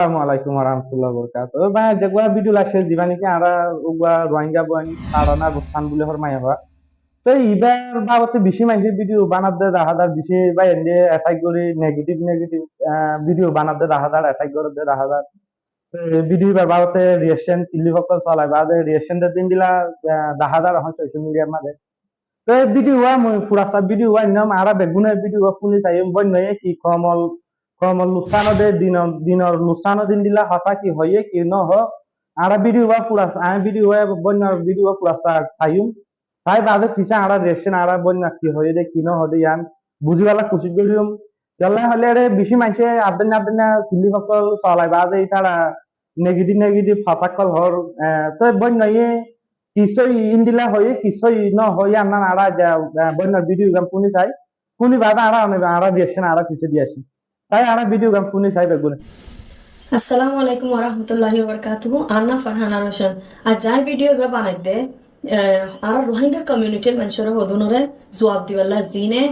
আসসালামালাইকুম warahmatullahi wabarakatuh ba jagwa video la shel dibani ki ara ugwa rohingya boy arana russan bule hor maya ba তো ইবার বাবতে বেশি মানুষের video বানাতে দেখা যায় বেশি বা এনে অ্যাটাক করে নেগেটিভ নেগেটিভ ভিডিও বানাতে দেখা যায় অ্যাটাক করতে দেখা যায় ভিডিও বাবতে রিয়েকশন কিলি ফকল চলাই বা রিয়েকশন দিন দিলা দেখা যায় এখন সোশ্যাল মিডিয়ার মাঝে তো ভিডিও মই ফুরাসা ভিডিও নাম আরা বেগুনের ভিডিও ফুনি চাই বন্য কি কমল কমল লুসানো দে দিনর লুসানো দিন দিলা হতা কি হয়ে কি ন হ আরা ভিডিও ফুরাসা আমি ভিডিও বন্যার ভিডিও ফুরাসা চাইম চাই বাদে পিছা আরা রেশন আরা বন্যা কি হয়ে দে কি ন হদে ইয়ান বুঝিবালা খুশি করিম গেলে হলে রে বেশি মানুষে আবদেন আবদেন কিল্লি সকল চলাই বাদে তারা নেগেটিভ নেগেটিভ হতাকল হর তো বন্য কিছুই ইন্দিলা হয়ে কিছুই ন হয়ে আমরা আড়া বন্যার ভিডিও গেম পুনি চাই পুনি বাদা আড়া অনেক আড়া দিয়েছে না আড়া পিছিয়ে দিয়েছি তাই আড়া ভিডিও গেম পুনি চাই বেগুনে আসসালামু আলাইকুম ওরহমতুল্লাহি ওবরকাতুহু আন্না ফারহানা রোশন আজ যার ভিডিও বে বানাইতে আর রোহিঙ্গা কমিউনিটির মানুষরা হদুনরে জবাব দিবাল্লা জিনে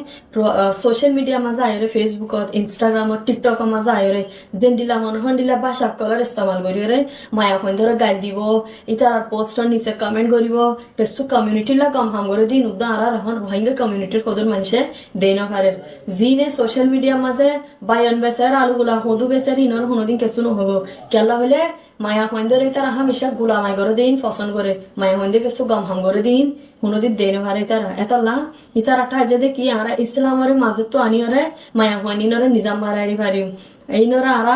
সোশ্যাল মিডিয়া মাঝে আয়রে ফেসবুকত ইনস্টাগ্রামত টিকটক মাঝে আয়রে দেন দিলা মনোহন দিলা ভাষা কলার ইস্তেমাল করিরে মায়া ফোন গাইল দিব ইতার পোস্টর নিচে কমেন্ট করিব তেসু কমিউনিটির লা কম হাম করে দিন উদ্দা আর এখন রোহিঙ্গা কমিউনিটির হদুর মানুষে দেন পারে জিনে সোশ্যাল মিডিয়া মাঝে বায়ন বেসার আলুগুলা হদু বেসার ইনর হনদিন কেসু নহব কেলা হলে মায়া হইন্দরে তারা হামেশা গুলামাই করে দিন পছন্দ করে মায়া হইন্দে কিছু গম হাম করে দিন হুনদিন দেন ভারে তারা এতলা ইতারা ঠাজে দেখি আরা ইসলামের মাঝে তো আনিয়রে মায়া হইনিনরে নিজাম ভারারি ভারি এইনরা আরা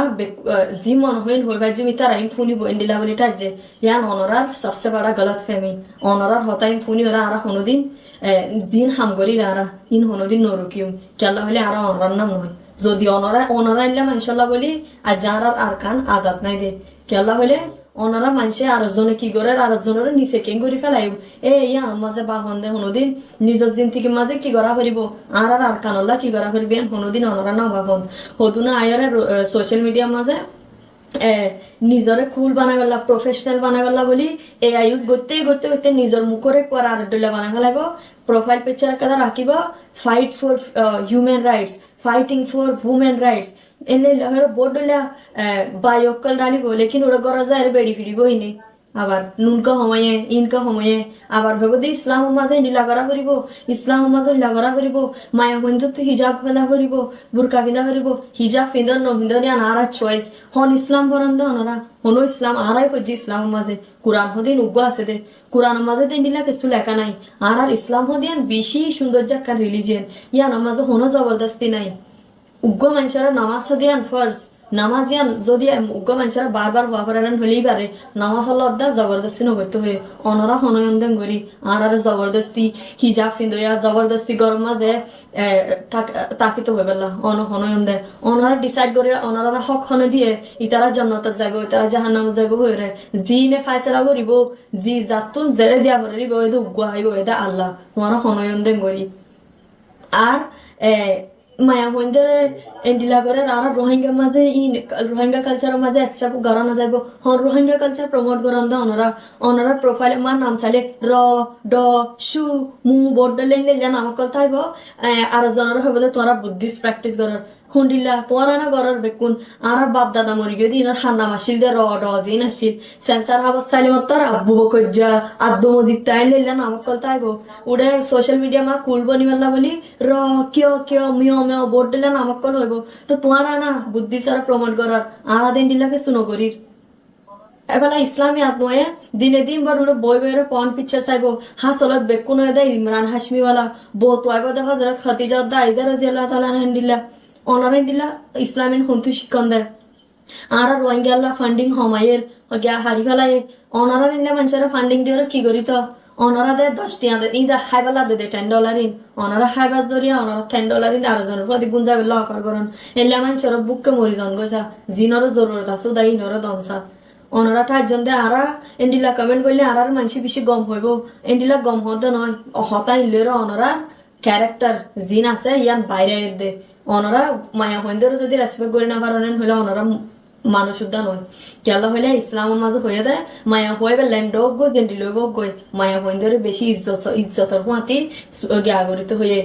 জি মন হইন হই ভাই জিমি তারা ইম ফুনি বইন দিলা বলি ঠাজে ইয়ান অনরার সবসে বড় গলত ফেমি অনরার হতাইম ফুনি ওরা আরা হুনদিন দিন হাম করি আরা ইন হুনদিন নরকিউম কেলা হলে আরা অনরার নাম নয় যদি অনরা ইল্লা মানশাল্লাহ বলি আর যার আর কান আজাদ নাই দে কেলা হলে অনারা মানুষে আরেকজনে কি করে আরেকজনের নিচে কেন করে ফেলাই ইয়া মাঝে বা হন্দে হনোদিন নিজের জিন থেকে মাঝে কি করা পারিব আর কানল্লা কি করা পারিবেন হনোদিন অনারা না ভাবন হদুনা আয়ারে সোশ্যাল মিডিয়া মাঝে নিজরে কুল বানাই গলা প্রফেশনাল বানাই গলা বলি এআই ইউজ করতে করতে করতে নিজের মুখরে করা আর ডলে বানাই ফেলাইব প্রোফাইল পিকচার কথা রাখিব fight for human rights fighting for women rights এনে লহর বোর্ড ডলে বায়োকল রানিব লেকিন ওরা করা যায় বেড়ি ফিরিব ইনে আবার নুনকা সময়ে ইনকা সময়ে আবার ভেব দে ইসলাম মাঝে নীলা করা করিব ইসলাম মাঝে নীলা করা করিব মায়া বন্ধু তো হিজাব ফেলা করিব বুরকা পিন্ধা করিব হিজাব ফিন্দন নহিন্দন আনারা চয়েস হন ইসলাম বরন্দ অনরা হনো ইসলাম আরাই কজি ইসলাম মাঝে কোরআন হদিন উগ্র আছে দে কোরআন মাঝে দিন দিলা কিছু লেখা নাই আর ইসলাম হদিয়ান বেশি সৌন্দর্য একটা রিলিজিয়ন ইয়ান মাঝে হনো জবরদস্তি নাই উগ্র মানুষেরা নামাজ হদিয়ান ফার্স্ট নামাজিয়ান যদি উগ্র মানুষেরা বারবার হওয়া পারেন হলেই পারে নামাজ আল্লাহ জবরদস্তি নগরতে হয়ে অনরা হনয়ন্দন করি আর জবরদস্তি হিজাব ফিন্দয়া জবরদস্তি গরম মাঝে তাকিত হয়ে পেলা হনয়ন্দে অনরা ডিসাইড করে অনরা হক হনে দিয়ে ইতারা জন্নত যাব ইতারা জাহান্নাম যাব হয়ে রে জি নে ফাইসলা করিব জি জাতুন জেরে দিয়া করিব এদু উগ্র হইব এদা আল্লাহ তোমার হনয়ন্দন করি আর মায়া হইন্দে এন্ডিলা করে আর রোহিঙ্গা মাঝে রোহিঙ্গা কালচার মাঝে একসাথে গড়ানো যাইব হন রোহিঙ্গা কালচার প্রমোট করান দা অনরা প্রোফাইল আমার নাম চালে র ড সু মু বোর্ড লেন লেন নাম কল থাইব আর জনের হইব তোরা বুদ্ধিস্ট প্র্যাকটিস করার হুন্ডিল্লা তোরা না গরার বেকুন আর বাপ দাদা মরি গিয়ে দিন হান্না মাসিল দে র ড জিন আসিল সেন্সার হাবস সালিমত তোর আব্বু বকজ্জা আদ্দু মজিদ তাই লেন নাম কল থাইব উড়ে সোশ্যাল মিডিয়া মা কুল বনি মাল্লা বলি র কিয় মিও মিও বোর্ড দিলে নাম কল হইব তো তোরা না বুদ্ধি সারা প্রমোট করার আর দিন দিল্লাকে শুনো করির এবেলা ইসলামী আত্ময়ে দিনে দিন বার বই বইয়ের পন পিকচার চাইব হাসলত বেকুন হয়ে দেয় ইমরান হাসমিওয়ালা বো তোয়াইব দেখ হজরত খাদিজা দা ইজা রাজি আল্লাহ তাআলা আনহা অনারাই দিলা ইসলামের হন্তু শিক্ষণ দেয় আর রোহিঙ্গা ফান্ডিং হমাইয়ের গিয়া হারি ফেলাই অনারা নিলে মানুষেরা ফান্ডিং দিয়ে কি করি তো অনারা দেয় 10 টিয়া ইন্দা খাইবেলা দে $10 ইন অনারা খাইবার জরিয়া অনারা $10 ইন আরেকজনের প্রতি গুঞ্জাবে লকার করেন এলে মানুষেরা বুককে মরি জন গেছা জিনরও জরুরত আছে দাই ইনরও দমসা অনারা ঠাইজন দে আরা এন্ডিলা কমেন্ট করলে আর মানুষ বেশি গম হইব এন্ডিলা গম হতে নয় হতা ইলের অনারা ক্যারেক্টার জিন আছে ইয়ান বাইরে দে অনরা মায়া হইন্দর যদি রেসপেক্ট করে না পারেন হলে অনরা মানুষ উদ্যান হয় কেলা হইলে ইসলামের মাঝে হয়ে যায় মায়া হইবে ল্যান্ড গো জেন্ডি লইব গই মায়া হইন ধরে বেশি ইজ্জতর মাতি গিয়া গরিত হয়ে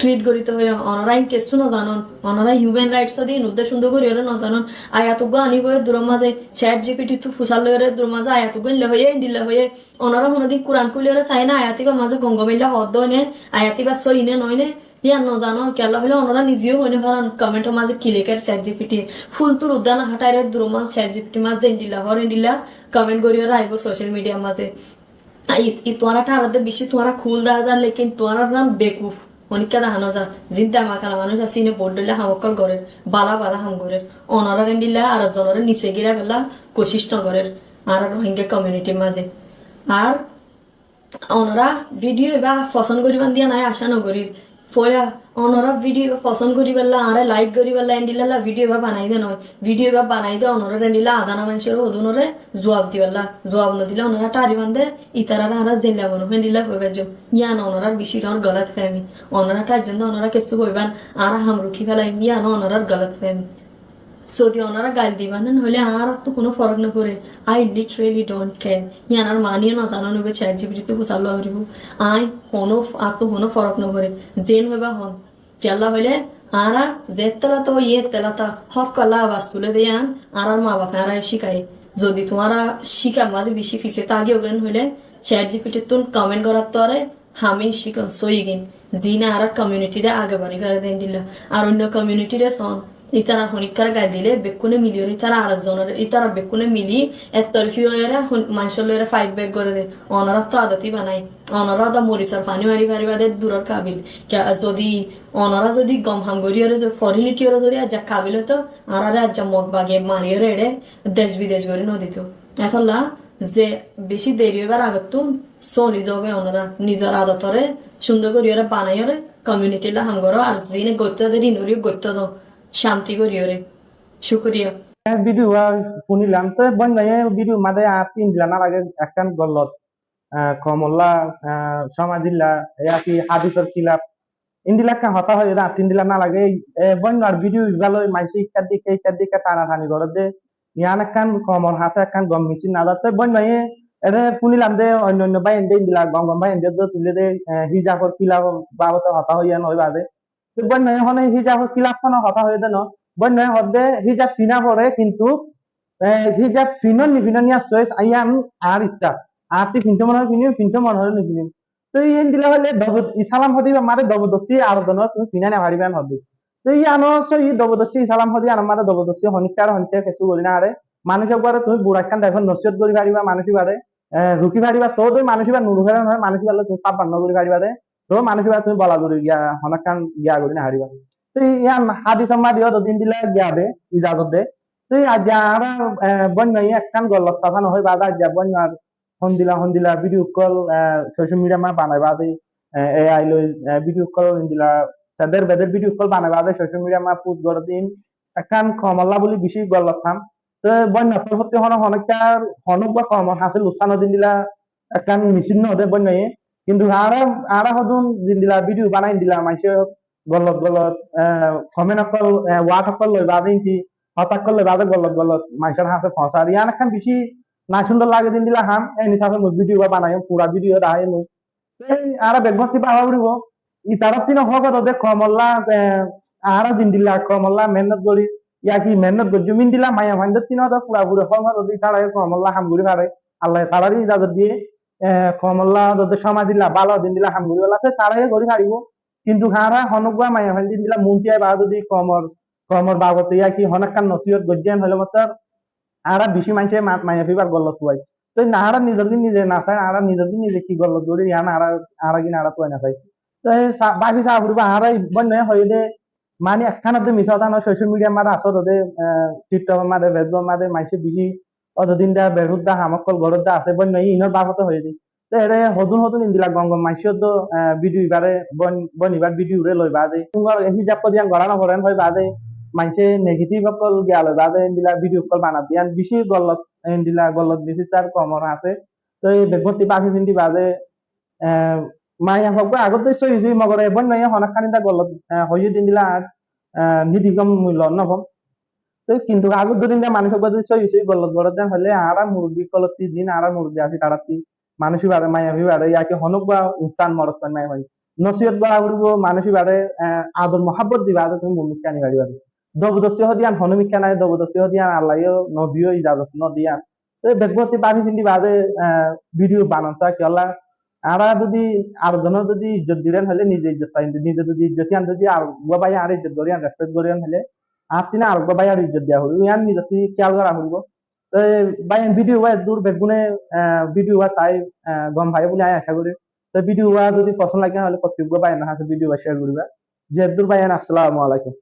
ট্রিট করিত হয়ে অনরাই কেসু ন জানন অনরাই হিউম্যান রাইটস দি নুদ্দে সুন্দর করি হলে ন জানন আয়াত গো আনিব দূর মাঝে চ্যাট জিপিটি তু ফুসাল লইরে দূর মাঝে আয়াত গো হয়ে দিলে হয়ে অনরা হনদি কোরআন কুলিরে চাই না আয়াতি বা মাঝে গঙ্গমিল্লা হদ নে আয়াতি বা সইনে নয়নে ইয়া নজানো কেলা হলে ওনারা নিজেও হইনে পারান কমেন্টের মাঝে কিলেকের চ্যাট জিপিটি ফুলতুর উদ্যান হাঁটাইরে দূর মাঝ চ্যাট জিপিটি মাঝ জেন্ডিলা হরেন দিলা কমেন্ট করিও আইব সোশ্যাল মিডিয়ার মাঝে তোমারা টারাতে বেশি তোমারা খুল দেওয়া যান লেকিন তোমার নাম বেকুফ অনেকটা দেখানো যান জিন্তা মাখালা মানুষ আছে ইনে বোর্ড দিলে হামকল করে বালা বালা হাম করে অনারা দিলা আর জনরে নিচে গিরা ফেলা কোশিস নগরের আর রোহিঙ্গা কমিউনিটির মাঝে আর ওনারা ভিডিও বা পছন্দ করিবান দিয়া নাই আশা নগরীর পয়লা ওনারা ভিডিও পছন্দ করি পেলা আরে লাইক করি পেলা এন্ডিলা ভিডিও বা বানাই দে নয় ভিডিও বা বানাই দে ওনারা এন্ডিলা আদানা মানুষের ওদুনরে জবাব দিবেলা জবাব না দিলে ওনারা টারি বান্ধে ইতারারা আরা জেলা বনো এন্ডিলা হইবে যে ইয়ান ওনারা বেশি রন গলত ফেমি ওনারা টার জন্য ওনারা কিছু হইবান আর হামরুকি ফেলাই ইয়ান ওনারা গলত ফেমি যদি ওনারা গাল দিবান হলে আর তো কোনো ফরক না পড়ে আই লিটারেলি ডোন্ট কেয়ার ইয়ানার মানিয়ে না জানানো হবে চ্যাট জিপিটিতে হুসাল হরিব আই কোনো আর তো কোনো ফরক না পড়ে জেন হইবা হন কেলা হইলে আরা যে তেলাতা ইয়ে তেলাতা হক কলা আবাস তুলে দেয়ান আর মা বাপে আর শিখাই যদি তোমারা শিখার মাঝে বেশি ফিসে তাগিয়ে ওগেন হইলে চ্যাট জিপিটি তুন কমেন্ট করার তো আরে হামি শিখন সই গিন জিনা আর কমিউনিটিরে আগে বাড়ি ফেলে দেন দিলা আর অন্য কমিউনিটিরে সন ইতারা হনিকার গাই দিলে বেকুনে মিলিয়ে ইতারা আর জনের ইতারা বেকুনে মিলি এক তরফি হয়ে মানুষের লয়েরা ফাইট ব্যাক করে দে অনারা তো আদতি বানাই অনারা দা মরিচার পানি মারি মারি বাদে দূরের কাবিল যদি অনারা যদি গম হাঙ্গরি ওরে ফরি লিখি ওরে যদি আজ কাবিল হতো আর আজ মগ বাগে মারিয়ে রেড়ে দেশ বিদেশ করে নদীত এতলা যে বেশি দেরি হইবার আগত তুম চলি যাবে ওনারা নিজের আদতরে সুন্দর করি ওরা বানাই ওরে কমিউনিটিলা হামগর আর যিনি গত্য দেরি নরি গত্য দো শান্তি করিও রে শুক্রিয়া ভিডিও শুনিলাম তো বন্যায় ভিডিও মাঝে আর তিন দিলা না লাগে একখান গল্লত কমল্লা সমাজিল্লা কি হাদিসর খিলাফ ইন্দিলা কা হতা হয়ে আর তিন দিলা না লাগে বন্যার ভিডিও ভালো মাইসি ইত্যাদি টানা টানি করে দে ইয়ান একখান কমর হাসে একখান গম মিছিল না যাতে বন্যায় এটা শুনিলাম যে অন্য অন্য বাইন দে ইন্দিলা গম গম বাইন দিয়ে তুলে দে হিজাফর খিলাফ বাবতে হতা হইয়া নয় বাদে বন্যায় হনে হিজাফর খিলাফ হতা হয়ে দেন বন্যায় হদে হিজাব ফিনা পড়ে কিন্তু হিজাব ফিনন নিফিনন নিয়া চয়েস আইয়ান আর ইচ্ছা আর তুই ফিনতে মনে হয় ফিনিম ফিনতে মনে হয় নিফিনিম তো ইয়েন দিলা হলে ইসালাম হদি বা মারে দবদস্তি আর দন তুমি ফিনা না হারিবেন হদি তো ই আনো ই দবদস্তি ইসালাম হদি আর মারে দবদস্তি হনিকার হনিতে কিছু করি না আরে মানুষের বারে তুমি বুড়াখান দেখো নসিহত করি পারিবা মানুষের বারে রুকি পারিবা তো তুই মানুষের বার নুরু ফেরা নহয় মানুষের বারে তুমি সাপ বান্ন করি পারিবা দে তো মানুষের বারে তুমি বলা করি গিয়া হনকান গিয়া করি না হারিবা তো ইয়ান হাদিস দিও দিন দিলে গিয়া দে ইজাজত দে তো আজ আর বন্যাই একখান গল্লত কথা নহয় বাদা যা বন্যার হন্দিলা ভিডিও কল সোশ্যাল মিডিয়া মা বানাই বাদে এআই লই ভিডিও কল হন্দিলা সাদের বেদের ভিডিও কল বানাই বাদে সোশ্যাল মিডিয়া মা পুত গড় দিন একখান কমলা বলি বেশি গল্লত থাম তো বন্যা তোর হতে হন হনকার হনক বা কম হাসিল উৎসাহ দিন দিলা একখান মিছিল হতে বন্যাই কিন্তু আরা হদুন দিন দিলা ভিডিও বানাই দিলা মাইসে গলত কমেন্ট অকল ওয়াট অকল লই বাদে কি হঠাৎ করলে বাদে গলত মানুষের হাসে ফসার ইয়ান একখান বেশি না সুন্দর লাগে দিন দিলা হাম এই নিসাফে মুই ভিডিও বানাই পুরা ভিডিও রাহে মুই আর বেগমতি পাওয়া উড়িব ই তার তিন হক দে কমল্লা আর দিন দিলা কমল্লা মেহনত করি ইয়া কি মেহনত করি জমিন দিলা মায়া ভান্ডার তিন হাজার পুরা পুরো হক দি তারা কমল্লা হাম ঘুরি পারে আল্লাহ তারারই ইজাজত দিয়ে কমল্লা সমাজ দিলা ভালো দিন দিলা হাম ঘুরি বেলাতে তারাই ঘুরি পারিব কিন্তু হারা হনকুয়া মায়া ভান্ডি দিলা মুন্তিয়াই বা যদি কমর বাবতে ইয়া কি হনকান নসিহত গজ্জান হলে মত আরা বেশি মানুষে মায়া ফিবার গল্লত তুয়াই তো নাহারা নিজের নিজে না চাই আরা নিজের নিজে কি গল্লত দৌড়ি ইয়ান আরা কিনা আরা তুয়াই না চাই তো বাকি চা ফুরবা আরাই বন্য হয়ে দে মানে একখানত মিছা কথা নয় সোশ্যাল মিডিয়া মারে আসর দে টিকটক মারে ফেসবুক মারে মানুষে বেশি অতদিন দা বেরুদ দা হামকল ঘরত দা আছে বন্য ইনর বাবতে হয়ে যায় তো এরে হদুন ইন্দিলা গঙ্গম মাইসিও তো ভিডিও ইবারে বনিবার ভিডিও রে লই বাদে তোমার হিজাব পদিয়ান গড়ানো করেন হয় বাদে মানুষে নেগেটিভ অকল গেল বাদে ইন্দিলা ভিডিও কল বানা দিয়ান বেশি গলত ইন্দিলা গলত বেশি চার কমর আছে তো এই বেগমতি পাখি চিন্তি বাদে মাইয়া হক আগত সই হইছে মগরে বন মাইয়া হনাখানি দা গলত হইয়ে দিন দিলা নিধিগম মূল্য নবম তো কিন্তু আগত দিন মানুষ যদি সই সই গলত বড় দেন হলে আরা মুরগি কলতি দিন আরা মুরগি আছে তারাতি মানুষই বাড়ে মায়াবি বাড়ে ইয়াকে হনক বা ইনসান মরত পান মাই হয় নসিহত বা করব মানুষই বাড়ে আদর মহাব্বত দিবা আদর তুমি মুমিক কানি বাড়ি বাড়ি দবদস্য হদিয়ান হনমিক কানায় দবদস্য হদিয়ান আল্লাহও নবিও ইজাজত নদিয়ান তো বেগবতি পানি চিন্তি বাদে ভিডিও বানানসা কি আল্লাহ আরা যদি আর জন যদি ইজ্জত দিলেন হলে নিজে ইজ্জত পাইন নিজে যদি ইজ্জত আন যদি আর বাবাই আর ইজ্জত করিয়ান রেসপেক্ট করিয়ান হলে আপনি আর বাবাই আর ইজ্জত দিয়া হইব ইয়ান নিজে খেয়াল করা হইব তো বাই ভিডিও ওয়াই দূর বেগুনে ভিডিও ওয়া চাই গম ভাই বলে আমি আশা করি তো ভিডিও ওয়া যদি পছন্দ লাগে হলে কর্তব্য বাই না ভিডিও শেয়ার করিবা যে দূর ভাই আসসালামু আলাইকুম